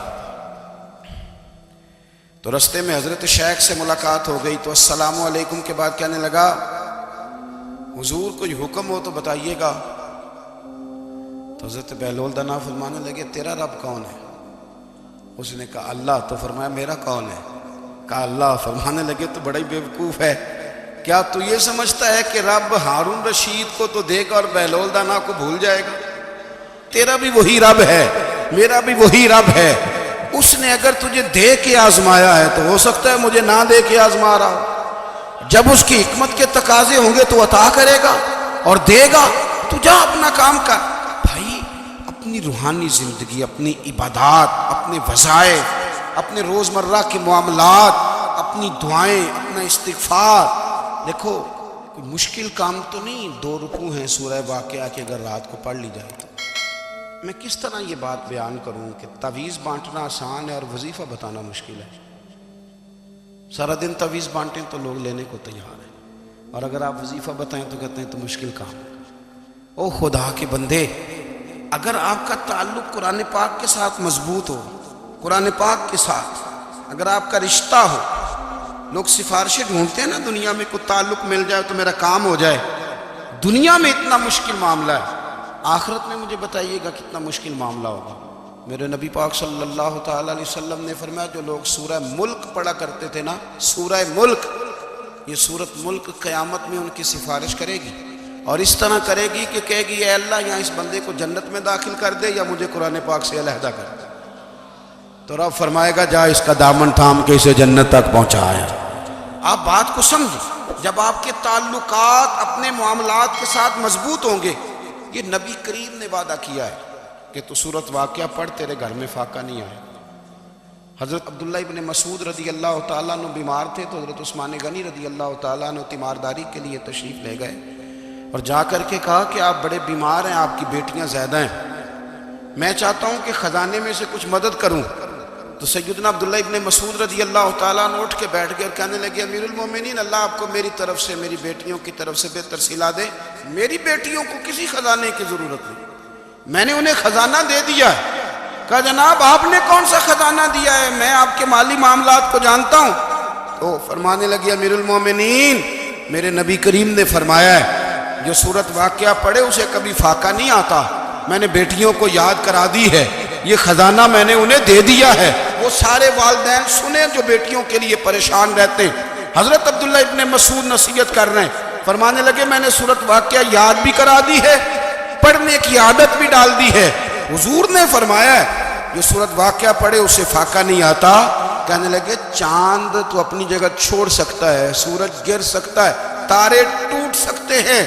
تو رستے میں حضرت شیخ سے ملاقات ہو گئی تو السلام علیکم کے بعد کہنے لگا حضور کوئی حکم ہو تو بتائیے گا. تو حضرت بہلول دانا فرمانے لگے تیرا رب کون ہے؟ اس نے کہا اللہ. تو فرمایا میرا کون ہے؟ کہا اللہ. فرمانے لگے تو بڑا ہی بیوقوف ہے، کیا تو یہ سمجھتا ہے کہ رب ہارون رشید کو تو دے گا اور بہلول دانا کو بھول جائے گا؟ تیرا بھی وہی رب ہے، میرا بھی وہی رب ہے. اس نے اگر تجھے دے کے آزمایا ہے تو ہو سکتا ہے مجھے نہ دے کے آزما رہا ہو. جب اس کی حکمت کے تقاضے ہوں گے تو عطا کرے گا اور دے گا. تو جا اپنا کام کر. بھائی اپنی روحانی زندگی، اپنی عبادات، اپنے وظائف، اپنے روزمرہ کے معاملات، اپنی دعائیں، اپنا استغفار. دیکھو کوئی مشکل کام تو نہیں، 2 رکوع ہیں سورہ واقعہ کے اگر رات کو پڑھ لی جائے تو. میں کس طرح یہ بات بیان کروں کہ تعویذ بانٹنا آسان ہے اور وظیفہ بتانا مشکل ہے. سارا دن تعویذ بانٹیں تو لوگ لینے کو تیار ہیں، اور اگر آپ وظیفہ بتائیں تو کہتے ہیں تو مشکل کام. او خدا کے بندے، اگر آپ کا تعلق قرآن پاک کے ساتھ مضبوط ہو، قرآن پاک کے ساتھ اگر آپ کا رشتہ ہو، لوگ سفارشیں ڈھونڈتے ہیں نا دنیا میں، کوئی تعلق مل جائے تو میرا کام ہو جائے. دنیا میں اتنا مشکل معاملہ ہے، آخرت میں مجھے بتائیے گا کتنا مشکل معاملہ ہوگا. میرے نبی پاک صلی اللہ تعالیٰ علیہ وسلم نے فرمایا جو لوگ سورہ ملک پڑھا کرتے تھے نا، سورہ ملک، یہ سورت ملک قیامت میں ان کی سفارش کرے گی. اور اس طرح کرے گی کہ کہے گی اے اللہ یہاں اس بندے کو جنت میں داخل کر دے یا مجھے قرآن پاک سے علیحدہ کر دے، تو رب فرمائے گا جا اس کا دامن تھام کے اسے جنت تک پہنچایا۔ آپ بات کو سمجھیں، جب آپ کے تعلقات اپنے معاملات کے ساتھ مضبوط ہوں گے، یہ نبی کریم نے وعدہ کیا ہے کہ تو سورت واقعہ پڑھ تیرے گھر میں فاقہ نہیں آئے۔ حضرت عبداللہ ابن مسعود رضی اللہ تعالیٰ عنہ بیمار تھے تو حضرت عثمان غنی رضی اللہ تعالیٰ عنہ تیمارداری کے لیے تشریف لے گئے اور جا کر کے کہا کہ آپ بڑے بیمار ہیں، آپ کی بیٹیاں زیادہ ہیں، میں چاہتا ہوں کہ خزانے میں سے کچھ مدد کروں۔ تو سیدنا عبداللہ ابن مسعود رضی اللہ تعالیٰ عنہ اٹھ کے بیٹھ گئے اور کہنے لگے امیر المومنین، اللہ آپ کو میری طرف سے میری بیٹیوں کی طرف سے بہتر صلہ دے، میری بیٹیوں کو کسی خزانے کی ضرورت نہیں، میں نے انہیں خزانہ دے دیا ہے۔ کہا جناب آپ نے کون سا خزانہ دیا ہے، میں آپ کے مالی معاملات کو جانتا ہوں۔ تو فرمانے لگے امیر المومنین، میرے نبی کریم نے فرمایا ہے جو سورت واقعہ پڑھے اسے کبھی فاقہ نہیں آتا، میں نے بیٹیوں کو یاد کرا دی ہے، یہ خزانہ میں نے انہیں دے دیا ہے۔ وہ سارے والدین سنیں جو بیٹیوں کے لیے پریشان رہتے ہیں۔ حضرت عبداللہ ابن مسعود نصیحت کر رہے ہیں، فرمانے لگے میں نے سورت واقعہ یاد بھی کرا دی ہے، پڑھنے کی عادت بھی ڈال دی ہے۔ حضور نے فرمایا ہے جو سورت واقعہ پڑھے اسے فاقہ نہیں آتا۔ کہنے لگے چاند تو اپنی جگہ چھوڑ سکتا ہے، سورج گر سکتا ہے، تارے ٹوٹ سکتے ہیں،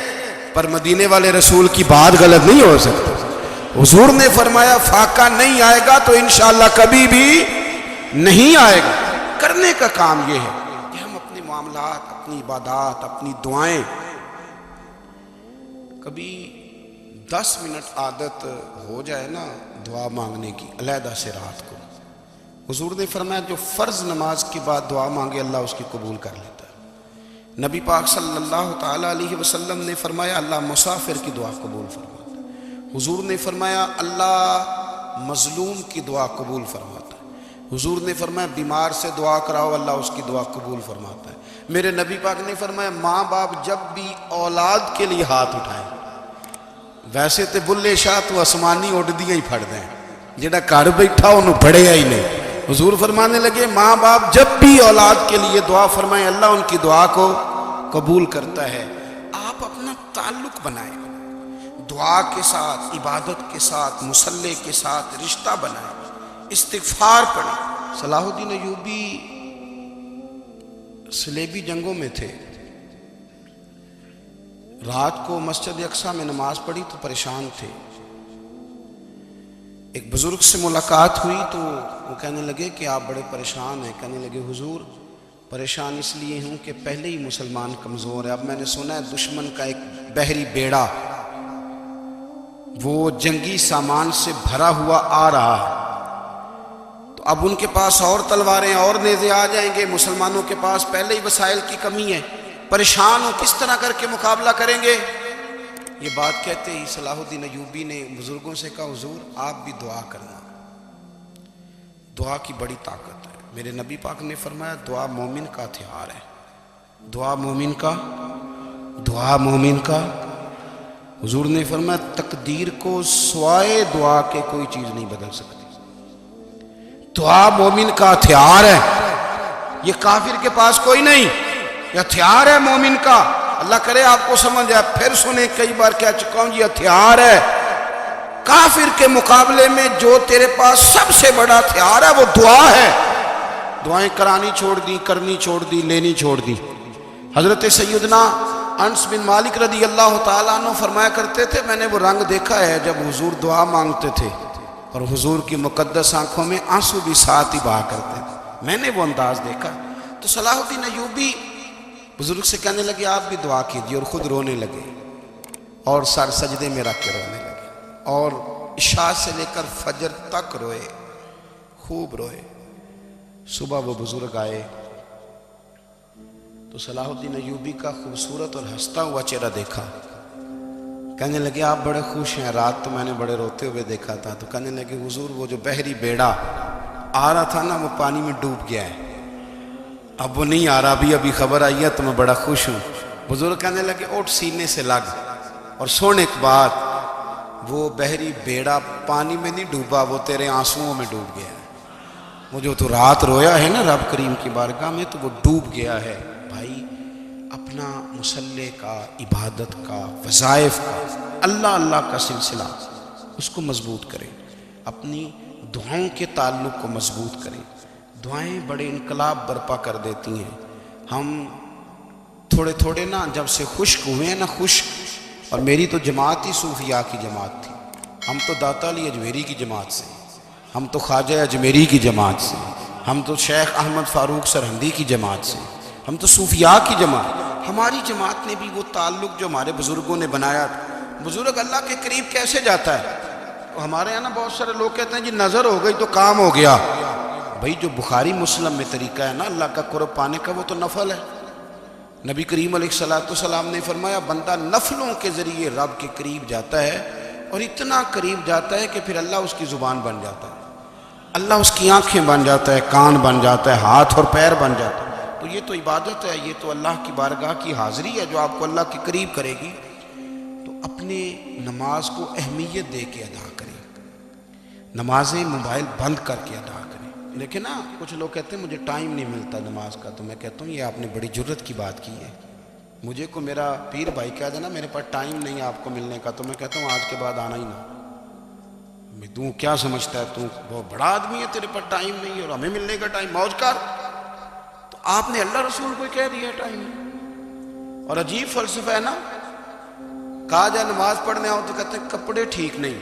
پر مدینے والے رسول کی بات غلط نہیں ہو سکتی۔ حضور نے فرمایا فاقہ نہیں آئے گا تو انشاءاللہ کبھی بھی نہیں آئے گا۔ کرنے کا کام یہ ہے کہ ہم اپنے معاملات، اپنی عبادات، اپنی دعائیں کبھی 10 منٹ عادت ہو جائے نا دعا مانگنے کی علیحدہ سے رات کو۔ حضور نے فرمایا جو فرض نماز کے بعد دعا مانگے اللہ اس کی قبول کر لیتا ہے۔ نبی پاک صلی اللہ تعالیٰ علیہ وسلم نے فرمایا اللہ مسافر کی دعا قبول فرماتا ہے۔ حضور نے فرمایا اللہ مظلوم کی دعا قبول فرماتا ہے۔ حضور نے فرمایا بیمار سے دعا کراؤ اللہ اس کی دعا قبول فرماتا ہے۔ میرے نبی پاک نے فرمایا ماں باپ جب بھی اولاد کے لیے ہاتھ اٹھائیں، ویسے تے بلے شاہ تو آسمانی اڈ دیاں ہی پھڑ دیں، جڑا گھر بیٹھا انہوں پڑھیا ہی نہیں۔ حضور فرمانے لگے ماں باپ جب بھی اولاد کے لیے دعا فرمائیں اللہ ان کی دعا کو قبول کرتا ہے۔ آپ اپنا تعلق بنائیں، دعا کے ساتھ، عبادت کے ساتھ، مصلی کے ساتھ رشتہ بنائیں، استغفار پڑھیں۔ صلاح الدین ایوبی صلیبی جنگوں میں تھے، رات کو مسجد اقصیٰ میں نماز پڑھی تو پریشان تھے۔ ایک بزرگ سے ملاقات ہوئی تو وہ کہنے لگے کہ آپ بڑے پریشان ہیں۔ کہنے لگے حضور پریشان اس لیے ہوں کہ پہلے ہی مسلمان کمزور ہے، اب میں نے سنا ہے دشمن کا ایک بحری بیڑا وہ جنگی سامان سے بھرا ہوا آ رہا ہے، تو اب ان کے پاس اور تلواریں اور نیزے آ جائیں گے، مسلمانوں کے پاس پہلے ہی وسائل کی کمی ہے، پریشان ہو کس طرح کر کے مقابلہ کریں گے۔ یہ بات کہتے ہی صلاح الدین ایوبی نے بزرگوں سے کہا حضور آپ بھی دعا کرنا، دعا کی بڑی طاقت ہے۔ میرے نبی پاک نے فرمایا دعا مومن کا ہتھیار ہے، دعا مومن کا، دعا مومن کا۔ حضور نے فرمایا تقدیر کو سوائے دعا کے کوئی چیز نہیں بدل سکتی، دعا مومن کا ہتھیار ہے، یہ کافر کے پاس کوئی نہیں، یہ ہتھیار ہے مومن کا۔ اللہ کرے آپ کو سمجھ آئے، پھر سنیں، کئی بار کہہ چکا ہوں یہ ہتھیار ہے۔ کافر کے مقابلے میں جو تیرے پاس سب سے بڑا ہتھیار ہے وہ دعا ہے۔ دعائیں کرانی چھوڑ دی، کرنی چھوڑ دی، لینی چھوڑ دی۔ حضرت سیدنا انس بن مالک رضی اللہ تعالیٰ عنہ فرمایا کرتے تھے میں نے وہ رنگ دیکھا ہے جب حضور دعا مانگتے تھے اور حضور کی مقدس آنکھوں میں آنسو بھی ساتھ ہی بہا کرتے تھے، میں نے وہ انداز دیکھا۔ تو صلاح الدین ایوبی بزرگ سے کہنے لگے آپ بھی دعا کیجیے، اور خود رونے لگے اور سر سجدے میں رکھ کے رونے لگے، اور عشاء سے لے کر فجر تک روئے، خوب روئے۔ صبح وہ بزرگ آئے تو صلاح الدین ایوبی کا خوبصورت اور ہنستا ہوا چہرہ دیکھا، کہنے لگے آپ بڑے خوش ہیں، رات تو میں نے بڑے روتے ہوئے دیکھا تھا۔ تو کہنے لگے حضور وہ جو بحری بیڑا آ رہا تھا نا وہ پانی میں ڈوب گیا ہے، اب وہ نہیں آ رہا، ابھی خبر آئی ہے تو میں بڑا خوش ہوں۔ بزرگ کہنے لگے اٹھ سینے سے لگ، اور سن ایک بات، وہ بحری بیڑا پانی میں نہیں ڈوبا، وہ تیرے آنسوؤں میں ڈوب گیا ہے۔ وہ جو تو رات رویا ہے نا رب کریم کی بارگاہ میں تو وہ ڈوب گیا ہے۔ بھائی اپنا مصلی کا، عبادت کا، وظائف کا، اللہ اللہ کا سلسلہ اس کو مضبوط کریں، اپنی دعاؤں کے تعلق کو مضبوط کریں۔ دعائیں بڑے انقلاب برپا کر دیتی ہیں۔ ہم تھوڑے تھوڑے نا جب سے خشک ہوئے ہیں نا، خشک، اور میری تو جماعت ہی صوفیاء کی جماعت تھی، ہم تو داتا علی اجمیری کی جماعت سے، ہم تو خواجہ اجمیری کی جماعت سے، ہم تو شیخ احمد فاروق سرہندی کی جماعت سے، ہم تو صوفیاء کی جماعت۔ ہماری جماعت نے بھی وہ تعلق جو ہمارے بزرگوں نے بنایا تھا۔ بزرگ اللہ کے قریب کیسے جاتا ہے؟ ہمارے یہاں نا بہت سارے لوگ کہتے ہیں جی نظر ہو گئی تو کام ہو گیا۔ بھائی جو بخاری مسلم میں طریقہ ہے نا اللہ کا قرب پانے کا، وہ تو نفل ہے۔ نبی کریم علیہ السلام نے فرمایا بندہ نفلوں کے ذریعے رب کے قریب جاتا ہے، اور اتنا قریب جاتا ہے کہ پھر اللہ اس کی زبان بن جاتا ہے، اللہ اس کی آنکھیں بن جاتا ہے، کان بن جاتا ہے، ہاتھ اور پیر بن جاتا ہے۔ تو یہ تو عبادت ہے، یہ تو اللہ کی بارگاہ کی حاضری ہے جو آپ کو اللہ کے قریب کرے گی۔ تو اپنے نماز کو اہمیت دے کے ادا کریں، نمازیں موبائل بند کر کے ادا کریں۔ لیکن نا کچھ لوگ کہتے ہیں مجھے ٹائم نہیں ملتا نماز کا، تو میں کہتا ہوں یہ آپ نے بڑی جرت کی بات کی ہے۔ مجھے کو میرا پیر بھائی کہہ دینا میرے پاس ٹائم نہیں ہے آپ کو ملنے کا، تو میں کہتا ہوں آج کے بعد آنا ہی نہ۔ میں تو کیا سمجھتا ہے، تو بہت بڑا آدمی ہے، تیرے پاس ٹائم نہیں ہے اور ہمیں ملنے کا ٹائم، موج کر۔ تو آپ نے اللہ رسول کو کہہ دیا ٹائم نہیں۔ اور عجیب فلسفہ ہے نا، کہا جائے نماز پڑھنے آؤ تو کہتے ہیں کپڑے ٹھیک نہیں،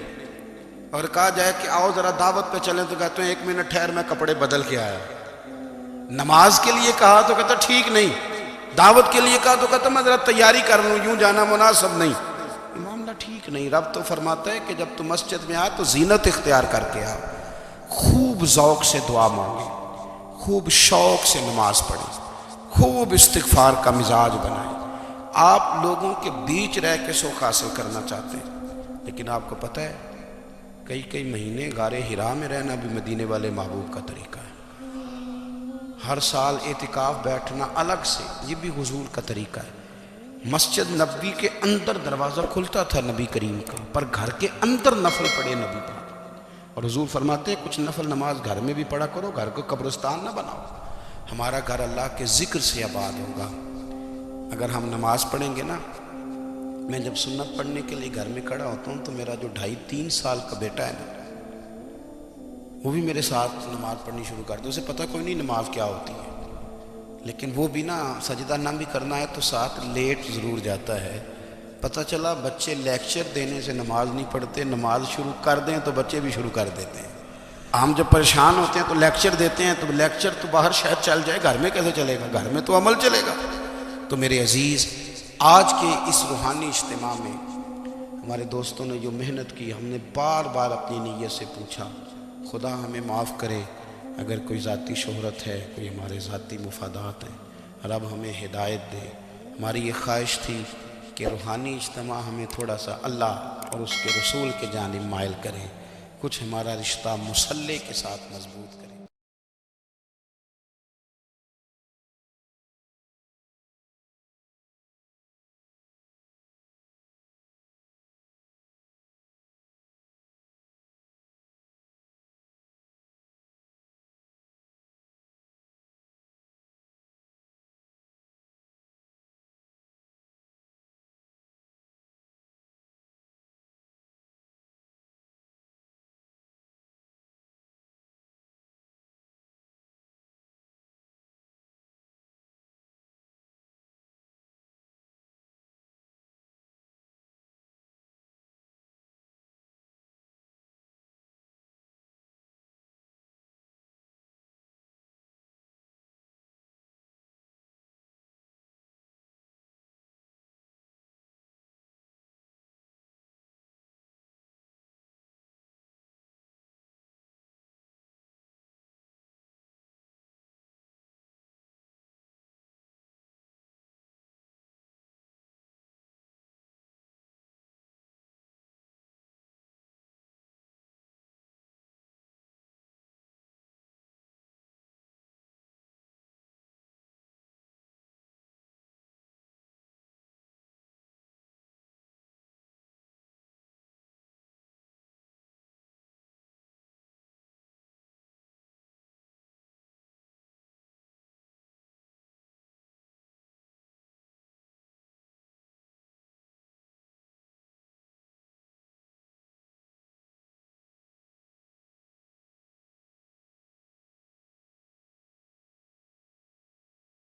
اور کہا جائے کہ آؤ ذرا دعوت پہ چلیں تو کہتے ہیں 1 منٹ ٹھہر میں کپڑے بدل کے آیا۔ نماز کے لیے کہا تو کہتا ٹھیک نہیں، دعوت کے لیے کہا تو کہتا میں ذرا تیاری کر لوں، یوں جانا مناسب نہیں۔ معاملہ ٹھیک نہیں۔ رب تو فرماتا ہے کہ جب تم مسجد میں آ تو زینت اختیار کر کے آ، خوب ذوق سے دعا مانگے، خوب شوق سے نماز پڑھیں، خوب استغفار کا مزاج بنائیں۔ آپ لوگوں کے بیچ رہ کے سوکھ حاصل کرنا چاہتے ہیں، لیکن آپ کو پتہ ہے کئی مہینے غار حرا میں رہنا بھی مدینے والے محبوب کا طریقہ ہے۔ ہر سال اعتکاف بیٹھنا الگ سے، یہ بھی حضور کا طریقہ ہے۔ مسجد نبی کے اندر دروازہ کھلتا تھا نبی کریم کا، پر گھر کے اندر نفل پڑھے نبی پاک، اور حضور فرماتے ہیں کچھ نفل نماز گھر میں بھی پڑھا کرو، گھر کو قبرستان نہ بناؤ۔ ہمارا گھر اللہ کے ذکر سے آباد ہوگا اگر ہم نماز پڑھیں گے نا۔ میں جب سنت پڑھنے کے لیے گھر میں کھڑا ہوتا ہوں تو میرا جو 2.5-3 سال کا بیٹا ہے نا، وہ بھی میرے ساتھ نماز پڑھنی شروع کر دے۔ اسے پتہ کوئی نہیں نماز کیا ہوتی ہے، لیکن وہ بھی نا سجدہ نہ بھی کرنا ہے تو ساتھ لیٹ ضرور جاتا ہے۔ پتہ چلا بچے لیکچر دینے سے نماز نہیں پڑھتے، نماز شروع کر دیں تو بچے بھی شروع کر دیتے ہیں۔ ہم جب پریشان ہوتے ہیں تو لیکچر دیتے ہیں، تو لیکچر تو باہر شاید چل جائے، گھر میں کیسے چلے گا؟ گھر میں تو عمل چلے گا۔ تو میرے عزیز، آج کے اس روحانی اجتماع میں ہمارے دوستوں نے جو محنت کی، ہم نے بار بار اپنی نیت سے پوچھا خدا ہمیں معاف کرے اگر کوئی ذاتی شہرت ہے، کوئی ہمارے ذاتی مفادات ہیں، رب ہمیں ہدایت دے۔ ہماری یہ خواہش تھی کہ روحانی اجتماع ہمیں تھوڑا سا اللہ اور اس کے رسول کے جانب مائل کرے، کچھ ہمارا رشتہ مصلی کے ساتھ مضبوط کرے۔